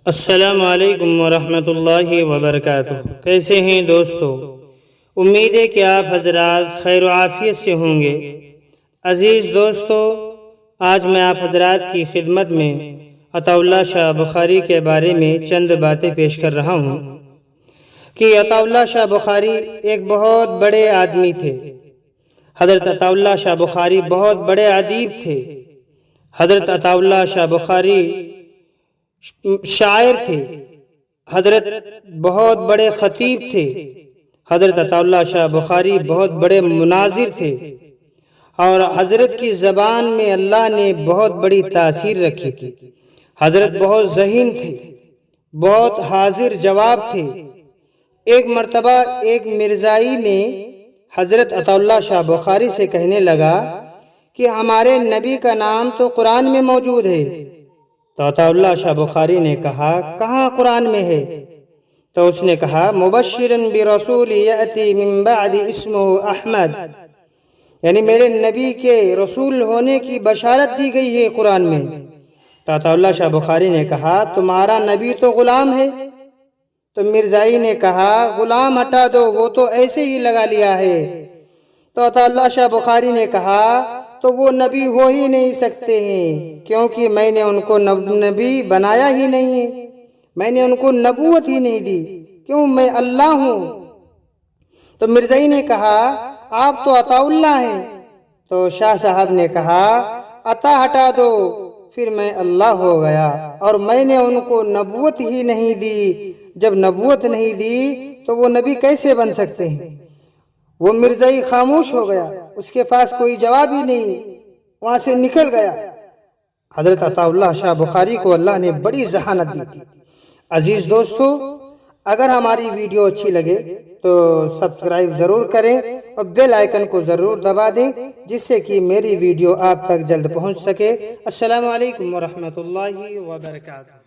السلام علیکم ورحمۃ اللہ وبرکاتہ۔ کیسے ہیں دوستو؟ امید ہے کہ آپ حضرات خیر و عافیت سے ہوں گے۔ عزیز دوستو، آج میں آپ حضرات کی خدمت میں عطا اللہ شاہ بخاری کے بارے میں چند باتیں پیش کر رہا ہوں کہ عطا اللہ شاہ بخاری ایک بہت بڑے آدمی تھے۔ حضرت عطا اللہ شاہ بخاری بہت بڑے ادیب تھے۔ حضرت عطا اللہ شاہ بخاری شاعر تھے۔ حضرت بہت بڑے خطیب تھے۔ حضرت عطا اللہ شاہ بخاری بہت بڑے مناظر تھے، اور حضرت کی زبان میں اللہ نے بہت بڑی تاثیر رکھی تھی۔ حضرت بہت ذہین تھے، بہت حاضر جواب تھے۔ ایک مرتبہ ایک مرزائی نے حضرت عطا اللہ شاہ بخاری سے کہنے لگا کہ ہمارے نبی کا نام تو قرآن میں موجود ہے۔ تو عطا اللہ شاہ بخاری نے کہا، کہاں قرآن میں ہے؟ تو اس نے کہا، مبشرن برسول یأتی من بعد اسمہ احمد، یعنی میرے نبی کے رسول ہونے کی بشارت دی گئی ہے قرآن میں۔ تو عطا اللہ شاہ بخاری نے کہا، تمہارا نبی تو غلام ہے۔ تو مرزائی نے کہا، غلام ہٹا دو، وہ تو ایسے ہی لگا لیا ہے۔ تو عطا اللہ شاہ بخاری نے کہا، تو وہ نبی ہو ہی نہیں سکتے ہیں، کیونکہ میں نے ان کو نبی بنایا ہی نہیں ہے، میں نے ان کو نبوت ہی نہیں دی، کیوں؟ میں اللہ ہوں۔ تو مرزائی نے کہا، آپ تو عطا اللہ ہیں۔ تو شاہ صاحب نے کہا، عطا ہٹا دو، پھر میں اللہ ہو گیا، اور میں نے ان کو نبوت ہی نہیں دی۔ جب نبوت نہیں دی تو وہ نبی کیسے بن سکتے ہیں؟ وہ مرزائی خاموش ہو گیا، اس کے پاس کوئی جواب ہی نہیں، وہاں سے نکل گیا۔ حضرت عطا اللہ شاہ بخاری کو اللہ نے بڑی ذہانت دی تھی۔ عزیز دوستو، اگر ہماری ویڈیو اچھی لگے تو سبسکرائب ضرور کریں اور بیل آئیکن کو ضرور دبا دیں، جس سے کہ میری ویڈیو آپ تک جلد پہنچ سکے۔ السلام علیکم ورحمۃ اللہ وبرکاتہ۔